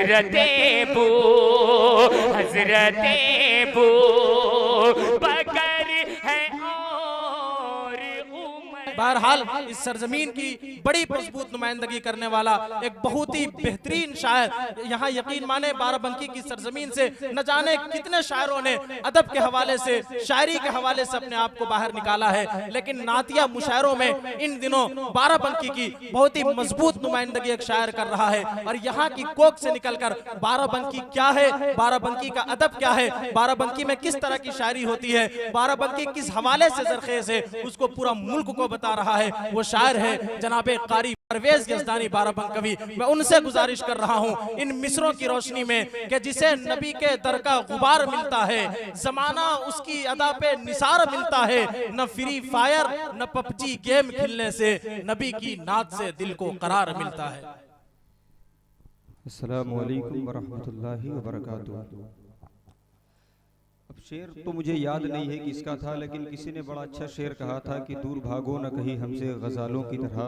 हजरते बू हजरते बू बकर है और बहरहाल इस सरजमीन की बड़ी मजबूत नुमाइंदगी करने वाला एक बहुत ही बेहतरीन शायर, यहाँ यकीन माने बाराबंकी की सरजमीन से न जाने कितने शायरों ने अदब के हवाले से, शायरी के हवाले से अपने आप को बाहर निकाला है, लेकिन नातिया मुशायरों में इन दिनों बाराबंकी की बहुत ही मजबूत नुमाइंदगी एक शायर कर रहा है। और यहाँ की कोक से निकलकर बाराबंकी क्या है, बाराबंकी का अदब क्या है, बाराबंकी में किस तरह की शायरी होती है, बाराबंकी किस हवाले से जरखेज है, उसको पूरा मुल्क को बता रहा है। वो शायर है जनाबे कारी परवेज यज़दानी बाराबंकवी। मैं उनसे गुजारिश कर रहा हूँ इन मिसरों की रोशनी में कि जिसे नबी के दर का गुबार मिलता है, जमाना उसकी अदा पे निसार मिलता है, न फ्री फायर न पबजी गेम खेलने से नबी की नात से दिल को करार मिलता है। अस्सलामु अलैकुम वरहमतुल्लाहि वबरकातुहू। अब शेर तो मुझे याद नहीं है किसका था, लेकिन किसी ने बड़ा अच्छा शेर कहा था कि दूर भागो न कहीं हमसे गजालों की तरह,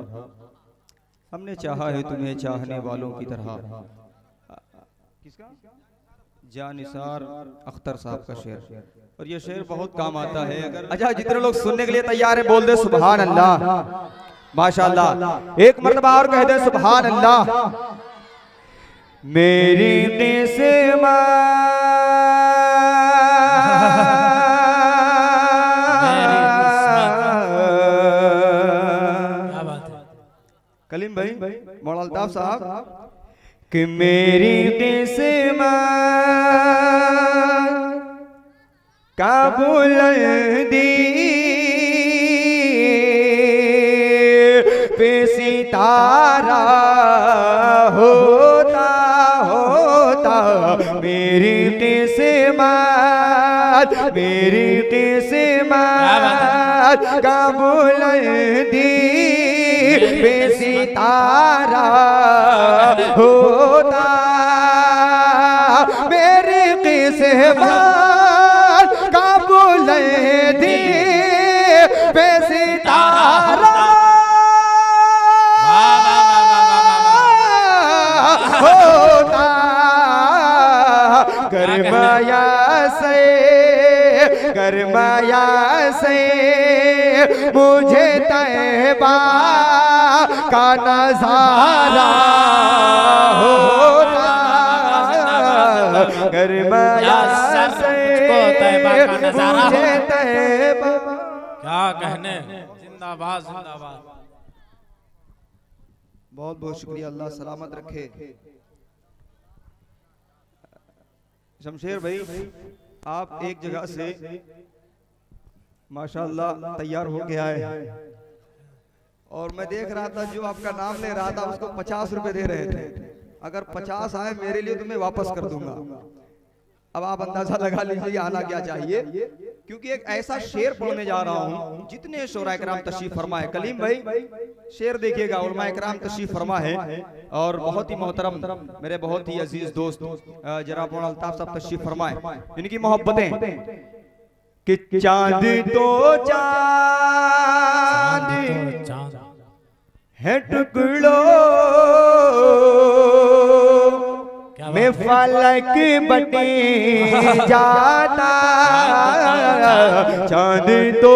हमने चाहा है तुम्हें चाहने वालों की तरह। किसका? जानिसार अख्तर साहब का शेर। और ये शेर बहुत काम आता है। अगर अच्छा जितने लोग सुनने के लिए तैयार है बोल दे सुभान अल्लाह, माशाअल्लाह। एक मर्तबा और कह दे सुभान अल्लाह। मेरी निस्मा कलीम भाई मौलाना अल्ताफ साहब कि मेरी किस्मत का बुलंदी पे सितारा होता होता, मेरी किस्मत का बुलंदी पे सितारा होता, मेरी किस्मत का बुलंदी पे सितारा होता, गरमाया से मुझे तैबा का नजारा होता, गरमाया से मुझे तैबा। क्या कहने, जिंदाबाद जिंदाबाद। बहुत बहुत शुक्रिया, अल्लाह सलामत रखे। शमशेर भाई आप एक जगह से माशाअल्लाह तैयार हो के आए और मैं देख रहा था जो आपका नाम ले रहा था उसको 50 रुपए दे रहे थे। अगर 50 आए मेरे लिए तो मैं वापस कर दूंगा। अब आप अंदाजा लगा लीजिए आना क्या चाहिए, क्योंकि एक ऐसा शेर पढ़ने जा रहा हूँ जितने शोरा इकराम तशरीफ फरमा है। कलीम भाई शेर देखिएगा, उलमा इकराम तशरीफ फरमा है और बहुत ही मोहतरम मेरे बहुत ही अजीज दोस्त जनाब मौलाना अल्ताफ साहब तशरीफ फरमा है। इनकी मोहब्बतें कि चांद तो चांद है टुकड़ों में फलक बटे जाता, चांद तो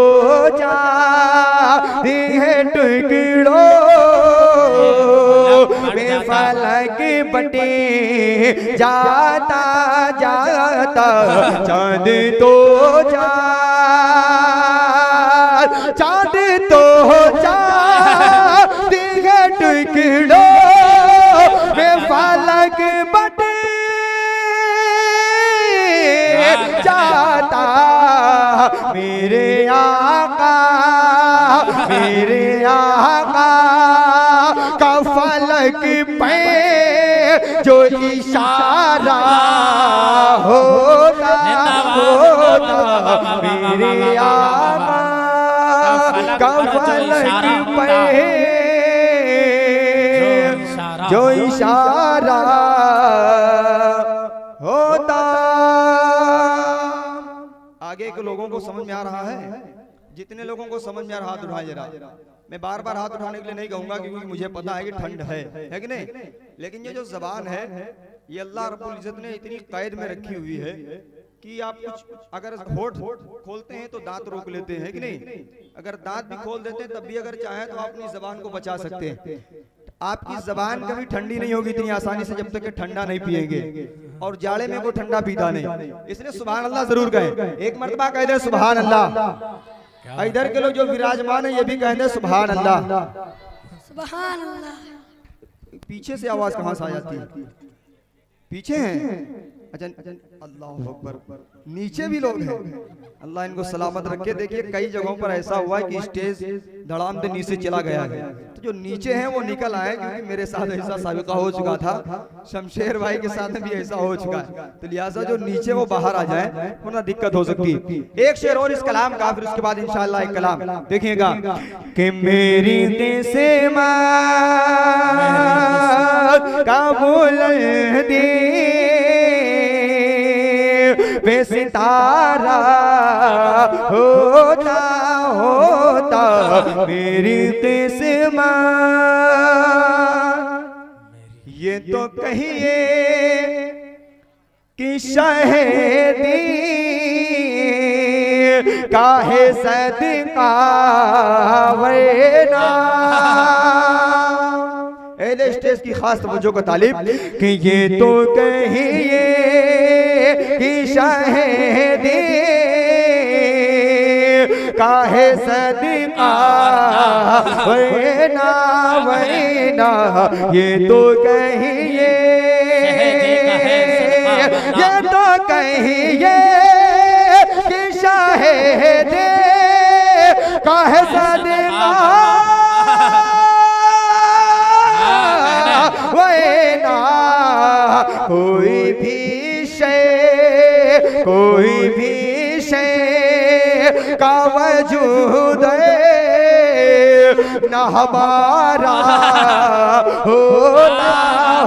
चांद है टुकड़ों में फलक बटे जाता जाता, चांद तो चांद तो चांद है टुकड़ों में फलक बटे जाता, मेरे आका का फलक पे जो इशारा होता होता, मेरे आका का फलक पे जो इशारा होता। आगे के लोगों को समझ में आ रहा है? जितने लोगों को समझ में आ रहा हाथ उठाए जरा। मैं बार बार हाथ उठाने के लिए नहीं कहूंगा क्योंकि मुझे पता है कि ठंड है कि नहीं, लेकिन ये जो जबान है ये अल्लाह रब्बुल इज्जत ने इतनी कैद में रखी हुई है कि आप कुछ अगर होठ खोलते हैं तो दांत रोक लेते हैं कि नहीं, अगर दांत भी खोल देते हैं तब भी अगर चाहें तो आप अपनी जबान को बचा सकते हैं। आपकी जबान कभी ठंडी नहीं होगी इतनी आसानी से जब तक कि ठंडा नहीं पिएंगे, और जाड़े में कोई ठंडा पीता नहीं, इसलिए सुभान अल्लाह जरूर कहें। एक मर्तबा कह दे सुभान अल्लाह। इधर के लोग जो विराजमान है ये भी कह दे सुभान अल्लाह। सुभान अल्लाह। पीछे से आवाज कहां से आ जाती है? पीछे हैं? अच्छा, अल्लाह अकबर, नीचे भी लोग हैं। अल्लाह इनको सलामत रखे। देखिए कई जगहों पर ऐसा हुआ है कि स्टेज धड़ाम से नीचे चला गया है, तो जो नीचे हैं वो निकल आए, क्योंकि मेरे साथ ऐसा साबिका हो चुका था, शमशेर भाई के साथ भी ऐसा हो चुका है, तो लिहाजा जो नीचे वो बाहर आ जाए वरना दिक्कत हो सकती है। एक शेर और इस कलाम का, फिर उसके बाद इंशाअल्लाह एक कलाम देखिएगा कि मेरी दिल से बुलंदी वे सितारा होता होता मेरी किस्मत, ये तो कहिए कि शहीदी काहे सदका वरना। स्टेज की खास तवज्जो का तालिब कि ये तो कहिए कि शहीदी काहे सदका वरना वरना, ये तो कहिए, ये तो कहिए कि शहीदी काहे सदका वरना, कोई भी शय, कोई भी शय का वजूद न हमारा होता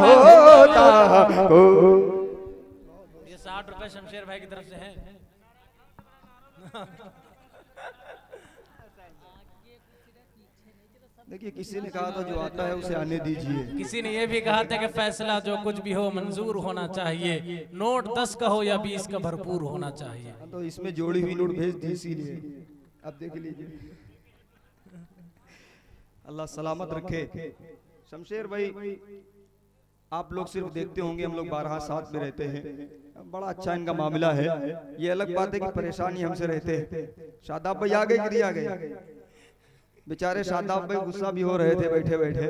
होता। ये 60 रुपए शमशेर भाई की तरफ से हैं। देखिए किसी ने कहा था जो आता है उसे आने दीजिए, किसी ने ये भी कहा था कि फैसला जो कुछ भी हो मंजूर होना चाहिए, नोट 10 का हो या 20 का भरपूर होना चाहिए। तो इसमें जोड़ी हुई नोट भेज दी इसीलिए, अब देख लीजिए। अल्लाह सलामत रखे। शमशेर भाई आप लोग सिर्फ देखते होंगे, हम लोग 12 साथ में रहते हैं, बड़ा अच्छा इनका मामला है। ये अलग बात है कि परेशानी हमसे रहते हैं। शादाब भाई आ गए कि नहीं आ गए? बेचारे शादाब भाई गुस्सा भी हो रहे थे बैठे बैठे।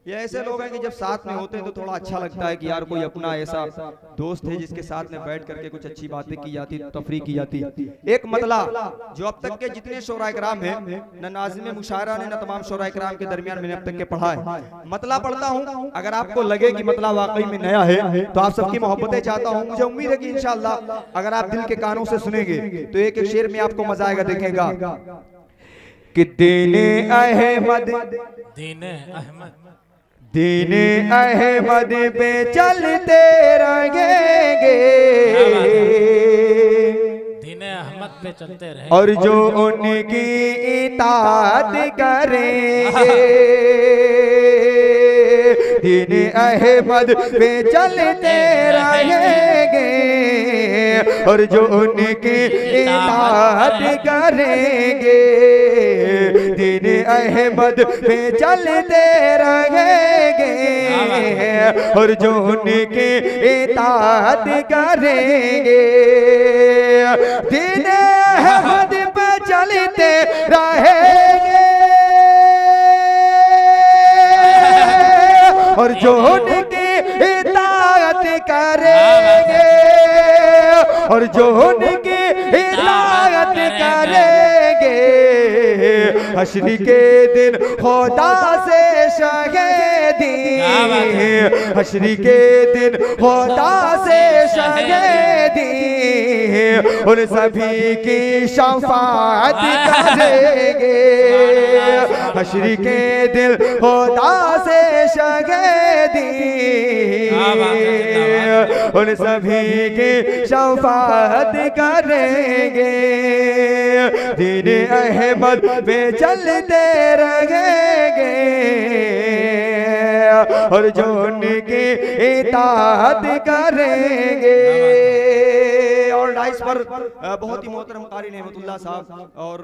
ये ऐसे लोग हैं कि जब साथ में होते हैं तो थोड़ा अच्छा लगता है कि यार कोई अपना ऐसा दोस्त है जिसके साथ में बैठ करके कुछ अच्छी बातें की जाती, तफरी की जाती। एक मतला जो अब तक के जितने शोरा इकराम हैं, न नाज़िम मुशायरा ने न तमाम शोरा इकराम के दरमियान मैंने अब तक के पढ़ा है, मतला पढ़ता हूँ। अगर आपको लगे कि मतला वाकई में नया है तो आप सबकी मोहब्बतें चाहता हूँ। मुझे उम्मीद है कि इंशाअल्लाह अगर आप दिल के कानों से सुनेंगे तो एक एक शेर में आपको मजा आएगा। देखेगा कि दीने अहमद, दीने अहमद, दीने अहमद पे चलते रहेंगे, दीने अहमद पे चलते रहेंगे, और जो उनकी इताअत करेंगे, दीने अहमद पे चलते रहेंगे, और जो उनकी इताअत करेंगे, दीने अहमद पे चलते रहेंगे, और जो उनकी इताअत करेंगे, दीने अहमद पे चलते रहेंगे, और जो उनकी इताअत करेंगे, और जो उनकी इताअत करेंगे, हश्र के दिन खुदा से शहीदी, हश्र के दिन खुदा से शहीदी, उन सभी की शफाअत करेंगे, हश्र के दिन खुदा से शहीदी, उन सभी की शफाअत करेंगे, दीन अहमद पे चलते रहेंगे और जो उनकी इताअत करेंगे। और डाइस पर बहुत ही मोहतरम कारी नेमतुल्लाह साहब और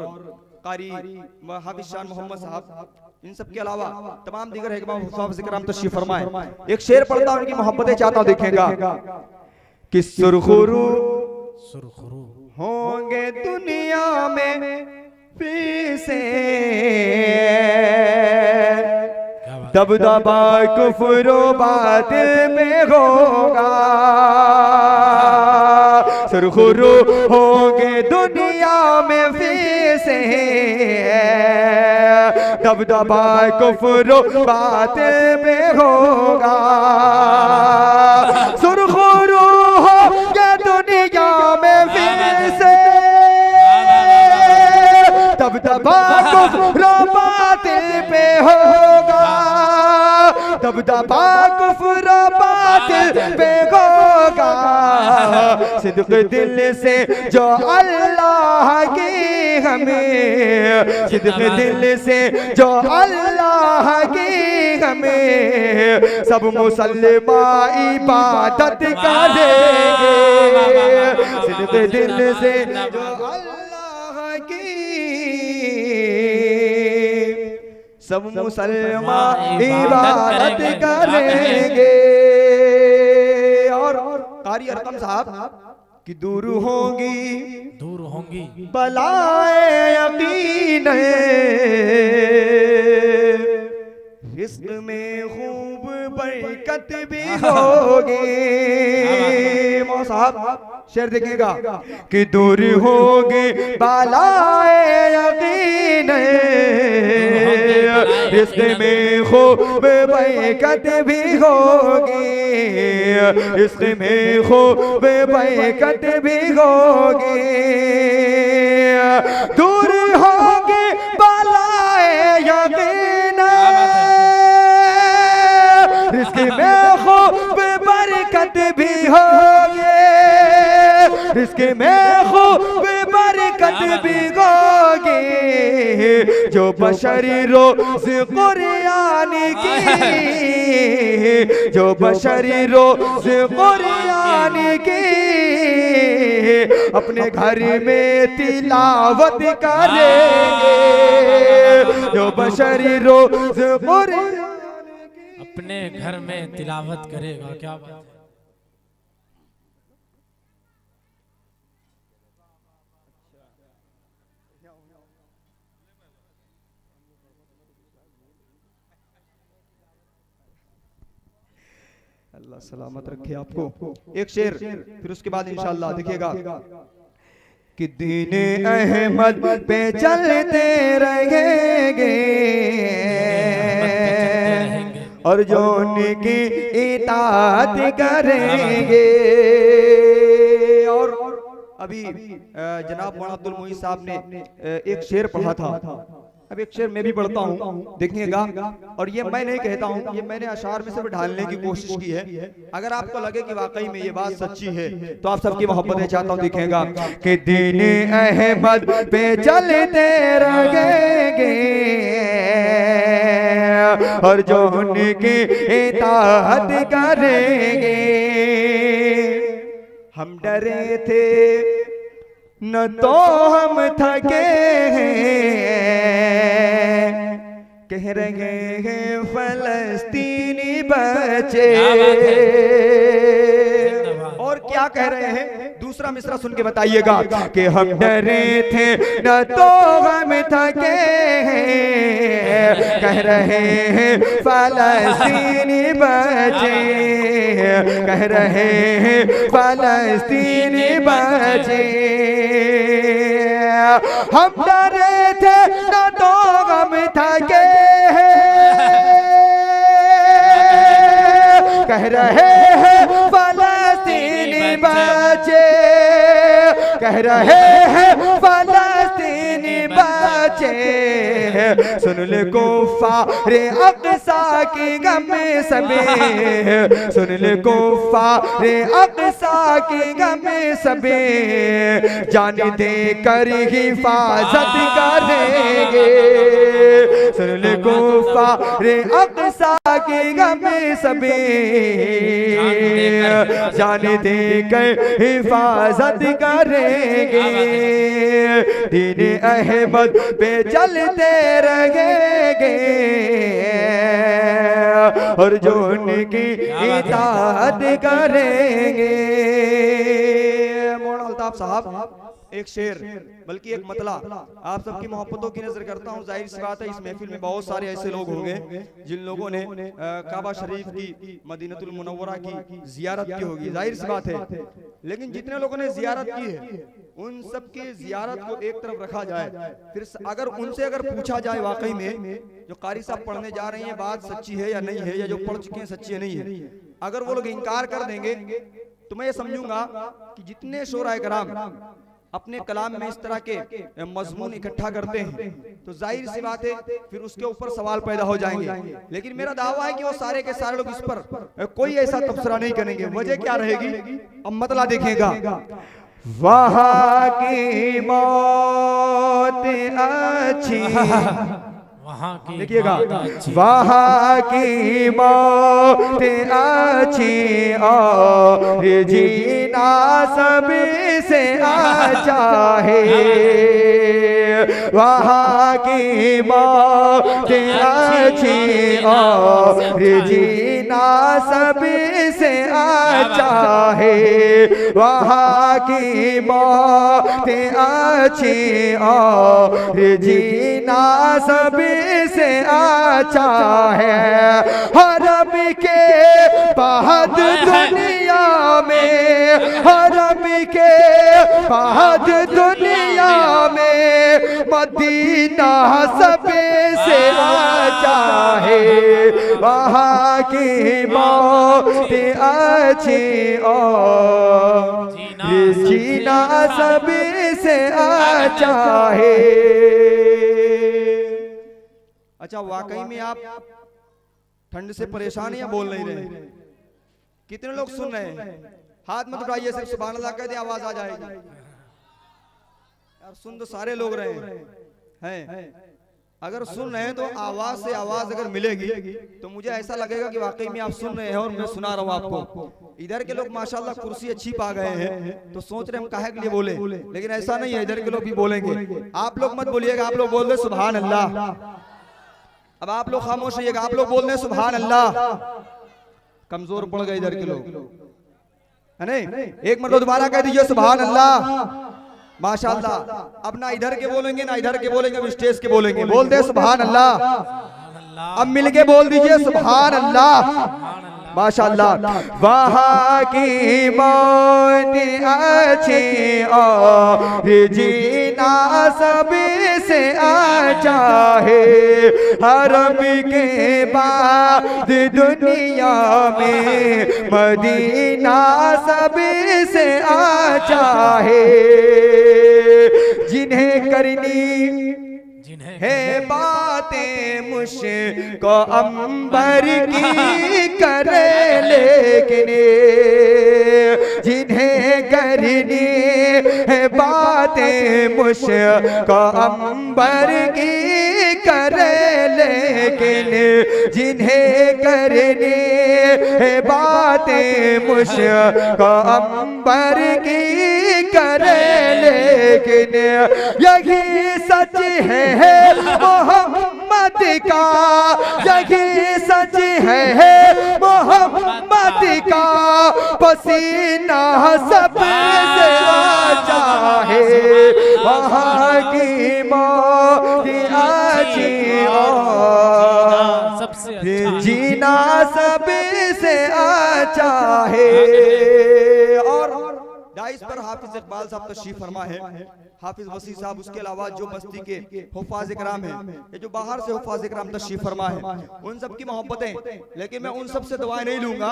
कारी हाफिज शान मोहम्मद साहब, इन सब के अलावा तमाम दीगर हिकमाम तशरीफ फरमाए। एक शेर पढ़ता उनकी मोहब्बतें चाहता हूं, दिखेगा कि सुरखुरू होंगे दुनिया में फिर से दबदबा कुफ्र बातिल में होगा। सुरखुरू होंगे दुनिया में फिर से दबदबा कुफ्र बातिल में होगा। सुरखुरू होंगे दुनिया में फिर से दबदबा कुफ्र बातिल पे होगा। दबदबा कुफ्र बातिल पे होगा। सिद्क दिल से जो अल्लाह की हमें, सिद्क दिल से जो अल्लाह की हमें सब मुसलमान इबादत करेंगे। सिद्क दिल से जो अल्लाह की सब मुसलमान इबादत करेंगे। और कारी अरकम साहब कि दूर होंगी बलाए यकीन रिस्क में खूब बरकत भी होगी। मौ साहब शेर देखिएगा कि दूर होगी बलाए यकीन रिस्क में खूब बरकत भी होगी। रिस्क में खूब बरकत भी होगी। दूर होगी बलाए यकीन रिस्क में खूब बरकत भी होगी। रिस्क में खूब बरकत भी होगी। जो बशरी रोज़ कुरान की, जो बशरी रोज़ कुरान की अपने घर में तिलावत करेंगे। जो बशरी रोज़ कुरान अपने घर में तिलावत करेगा। क्या बात है। अल्लाह सलामत रखे आपको। एक शेर फिर उसके बाद इंशाअल्लाह देखिएगा कि दीन अहमद पे चलते रहेंगे और जो उनकी इताअत करेंगे। और अभी जनाब मौलाना अब्दुल मुईज साहब ने एक शेर पढ़ा था, अब एक शेर मैं भी पढ़ता हूँ, देखिएगा। और ये मैं नहीं कहता हूँ, ये मैंने अशार में सिर्फ ढालने की कोशिश की है। अगर आपको लगे कि वाकई में ये बात सच्ची है तो आप सबकी मोहब्बतें चाहता हूँ, दिखेगा कि दीन अहमद पे चलते रहेंगे और जो उनकी इताअत करेंगे। हम डरे थे न तो हम थके हैं, कह रहे हैं फलस्तीनी बच्चे। और क्या कह रहे हैं, दूसरा मिसरा सुन के बताइएगा कि हम डरे थे न तो हम थके हैं, कह रहे हैं फलस्तीनी बच्चे, कह रहे हैं फलस्तीनी बच्चे। हम डरे थे न तो हम थके हैं, कह रहे हैं फलस्तीनी बच्चे, कह रहे हैं फलस्तीनी बच्चे। सुन ले कुफ्फार अक़सा की गम सबे, सुन ले कुफ्फार अक़सा की गम सबे, जान दे कर हिफाजत करेंगे। सुन ले कुफ्फार अक़सा की गम सबे, जान दे कर हिफाजत करेंगे। दीन अहमद पे चलते रहेंगे और जो उनकी इताअत करेंगे। मौलाना अल्ताफ साहब एक शेर बल्कि एक मतला आप सबकी मोहब्बतों की नजर करता हूँ। जाहिर सी बात है इस महफिल में बहुत सारे ऐसे लोग होंगे जिन लोगों ने काबा शरीफ की, मदीनतुल मुनव्वरा की जियारत की होगी, जाहिर सी बात है। लेकिन जितने लोगों ने जियारत की है उन सब की जियारत को एक तरफ रखा जाए, फिर अगर उनसे अगर पूछा जाए वाकई में जो कारी साहब पढ़ने जा रहे हैं बात सच्ची है या नहीं है, या जो पढ़ चुके हैं सच्ची है नहीं है, अगर वो लोग इनकार कर देंगे तो मैं ये समझूंगा कि जितने शोराए कराम अपने कलाम में इस तरह के मजमून इकट्ठा करते हैं तो जाहिर सी बात है फिर उसके ऊपर सवाल पैदा हो जाएंगे। लेकिन मेरा दावा है कि वो सारे के सारे लोग इस पर कोई ऐसा तबसरा नहीं करेंगे। वजह क्या रहेगी, अब मतला देखिएगा। वहाँ की मौत अच्छी, देखिएगा, वहाँ की मौत अच्छी और जीना सबसे अच्छा है। वहाँ की मौत अच्छी और जीना सबसे अच्छा है। वहाँ की मौत अच्छी और जीना सबसे अच्छा है। हरम के बाद दुनिया में, हरम के बाद दुनिया में मदीना सबसे अच्छा है। वहाँ की मौत अच्छी और जीना सबसे अच्छा है। अच्छा वाकई में आप ठंड से परेशान या बोल नहीं रहे? कितने लोग सुन रहे हैं? हाथ मत उठाइए, सिर्फ सुभान अल्लाह कह दे आवाज आ जाएगी। यार सुन तो सारे लोग रहे हैं, अगर सुन रहे हैं तो आवाज से आवाज अगर मिलेगी तो मुझे ऐसा लगेगा कि वाकई में आप सुन रहे हैं और मैं सुना रहा हूँ आपको। इधर के लोग माशाल्लाह कुर्सी अच्छी पा गए हैं तो सोच रहे हम काहे के लिए बोले, लेकिन ऐसा नहीं है, इधर के लोग भी बोलेंगे। आप लोग मत बोलिएगा, आप लोग बोल दे सुभान अल्लाह। अब आप लोग खामोश रहिएगा, आप लोग बोल रहे सुभान अल्लाह। कमजोर पड़ गए इधर के लोग, है नहीं? एक मरतबा दोबारा कह दीजिए सुभान अल्लाह। माशाअल्लाह। अब ना इधर के बोलेंगे ना इधर के बोलेंगे, अब स्टेज के बोलेंगे। बोल दे सुभान अल्लाह। अब मिलके बोल दीजिए सुभान अल्लाह। माशाअल्लाह। वहाँ की मौत अच्छी और जीना सबसे अच्छा है। हरम के बाद दुनिया में मदीना सबसे अच्छा है। जिन्हें करनी है बातें मुझको अंबर की करे, लेकिन जिन्हें करनी है बातें मुझको अंबर की करे, लेकिन जिन्हें करनी है बातें मुझको अंबर की करे, लेकिन यही सच है मोहम्मद का, यही सच है मोहम्मद का। पसीना सबसे अच्छा है। वहाँ की मौत अच्छी और जीना सबसे अच्छा है। और डाइस पर हाफिज इकबाल साहब तशरीफ फरमा है, हाफिज वसी साहब, उसके अलावा जो बस्ती के हुफ़ाज़ इकराम हैं, ये जो बाहर से हुफ़ाज़ इकराम तशरीफ फरमा है, उन सब की मोहब्बतें। लेकिन मैं उन सब से दुआएं नहीं लूंगा।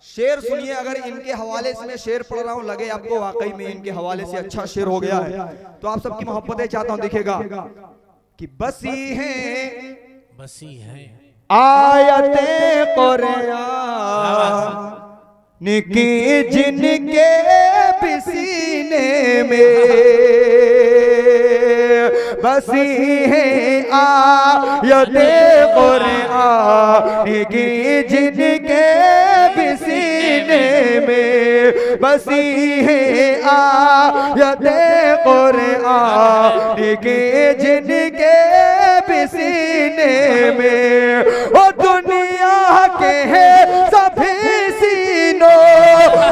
शेर सुनिए, अगर इनके हवाले से मैं शेर पढ़ रहा हूँ लगे आपको वाकई में इनके हवाले से अच्छा शेर हो गया है तो आप सबकी मोहब्बतें चाहता हूँ। देखिएगा, कि बसी है बसी है आयते कुरान की जिनके भी सीने में बसी है आयते कुरान की जिनके भी सीने में बसी है आयते कुरान की जिनके भी सीने में ओ दुनिया के है सभी सीनों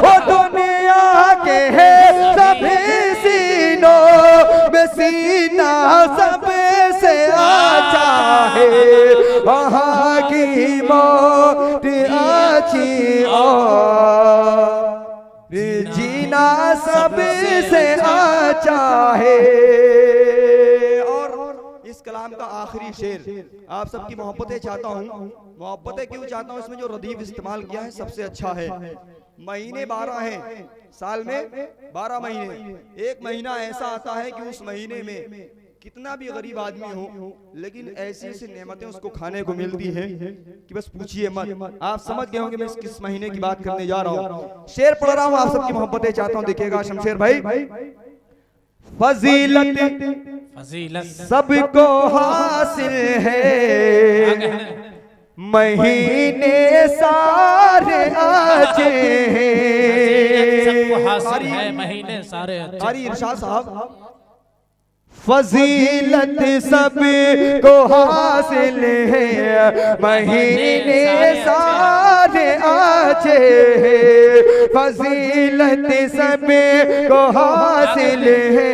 ओ दुनिया के है सभी सीनों में सीना सबसे अच्छा है वहाँ की मौत अच्छी और जीना सबसे अच्छा है। इस कलाम का आखिरी शेर आप सबकी मोहब्बतें चाहता हूँ। मोहब्बतें क्यों चाहता हूँ? इसमें जो रदीफ इस्तेमाल किया है सबसे अच्छा है। महीने 12 हैं, साल में 12 महीने। एक महीना ऐसा आता है कि उस महीने में कितना भी गरीब आदमी हो लेकिन ऐसी ऐसी नेमतें उसको खाने को मिलती है कि बस पूछिए मत। आप समझ गए होंगे मैं किस महीने की बात करने जा रहा हूँ। शेर पढ़ रहा हूँ, आप सबकी मोहब्बतें चाहता हूँ। देखिएगा शमशेर भाई। फजीलत फजीलत सबको हासिल है महीने सारे अच्छे सबको हासिल है महीने सारे अच्छे। कारी इरशाद साहब फजीलत सबको हासिल है महीने सारे अच्छे फजीलत सबको हासिल है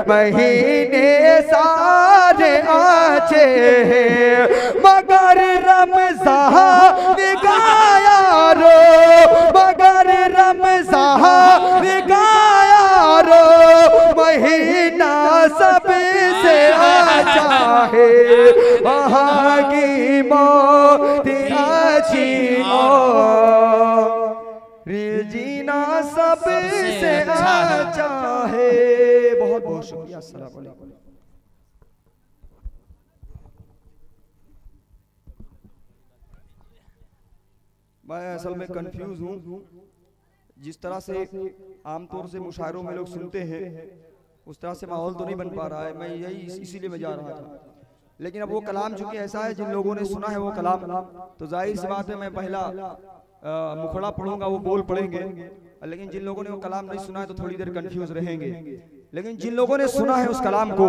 महीने सारे अच्छे मगर रमज़ान गाया रो मगर रमज़ान गाया रो महीना सबसे अच्छा है वहाँ की मौत अच्छी और जीना सबसे अच्छा है। बहुत बहुत शुक्रिया। अस्सलाम वालेकुम। मैं असल में कंफ्यूज हूँ। जिस तरह से आमतौर से मुशायरों में लोग सुनते हैं उस तरह से माहौल तो नहीं बन पा रहा है। मैं यही इसीलिए मैं जा रहा था। लेकिन अब वो कलाम चूंकि ऐसा है जिन लोगों ने सुना है वो कलाम तो जाहिर सी बात है मैं पहला मुखड़ा पढ़ूंगा, वो बोल पढ़ेंगे। लेकिन जिन लोगों ने वो कलाम नहीं सुना है तो थोड़ी देर कंफ्यूज रहेंगे। लेकिन जिन लोगों ने सुना है उस कलाम को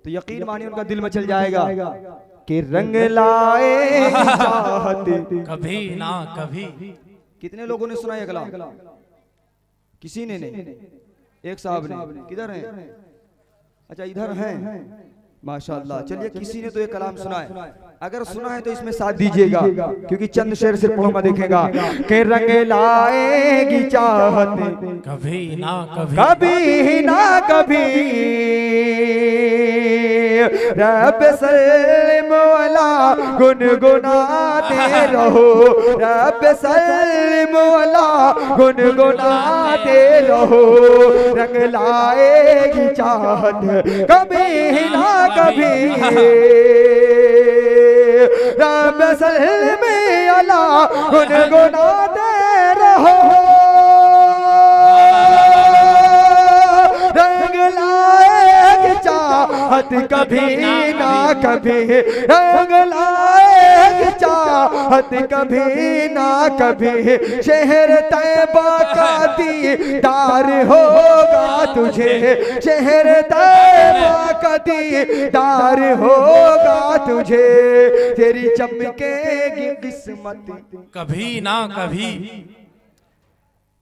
तो यकीन मानिए उनका दिल मचल जाएगा कि रंग लाए चाहते कभी ना कभी। कितने लोगों ने सुना ये कलाम? किसी ने नहीं। एक साहब ने। किधर हैं? अच्छा इधर हैं, माशाअल्लाह। चलिए किसी ने तो ये कलाम सुना है। अगर सुना है तो इसमें साथ दीजिएगा क्योंकि चंद शेर से पढ़ूंगा। देखेगा कि रंग लाएगी चाहते कभी ना कभी कभी ना कभी रब सल्लम वाला गुनगुनाते रहो रब सल्लम वाला गुनगुनाते रहो रंग लाएगी चाहत कभी ना कभी रब सल्लम वाला गुनगुनाते रहो रंग लाएगी चाहत कभी ना कभी रंग लाएगी चाहत कभी ना कभी शहर तैयबा का दीदार होगा तुझे शहर तैयबा का दीदार होगा तुझे तेरी चमकेगी किस्मत कभी ना कभी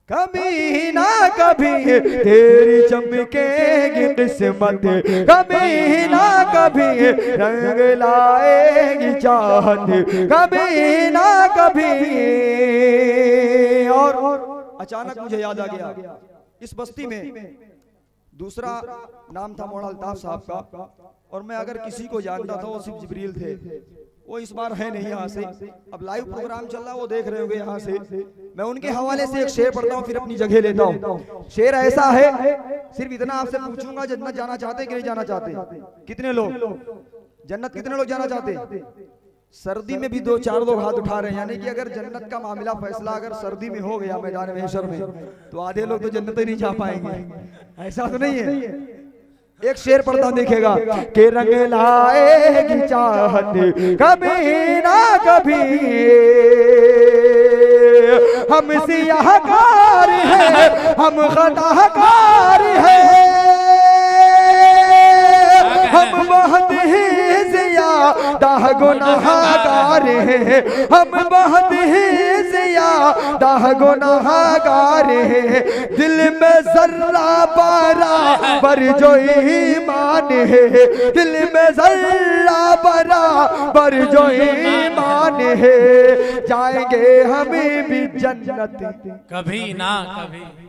कभी ना कभी तेरी चमकेगी किस्मत कभी ना कभी रंग लाएगी चाहत कभी ना कभी। और अचानक मुझे याद आ गया इस बस्ती में दूसरा नाम था मौलाना अल्ताफ साहब का और मैं अगर किसी को जानता था वो सिर्फ जिब्रील थे। वो इस बार है नहीं यहाँ से। अब लाइव प्रोग्राम चल रहा है, वो देख रहे होंगे यहाँ से। मैं उनके हवाले से एक शेर पढ़ता हूँ, फिर अपनी जगह लेता हूँ। शेर ऐसा है, सिर्फ इतना आपसे पूछूंगा, जन्नत जाना चाहते कि नहीं जाना चाहते? कितने लोग जन्नत, कितने लोग जाना चाहते? सर्दी में भी 2-4 लोग हाथ उठा रहे हैं, यानी कि अगर जन्नत का मामला फैसला अगर सर्दी में हो गया मैदान महशर में, तो आधे लोग तो जन्नत ही नहीं जा पाएंगे। ऐसा तो नहीं है। एक शेर पढ़ता हूं, देखेगा के रंग लाएगी चाहत कभी ना कभी, हम सियाहकार हैं, हम खताकार हैं, हम बहुत ही ज़्यादा गुनाहगार हैं, हम बहुत ही ज़्यादा गुनाहगार हैं। दिल में ज़र्रा बराबर जो ईमान है, दिल में ज़र्रा बराबर जो ईमान है, जाएंगे हमें भी जन्नत कभी ना कभी।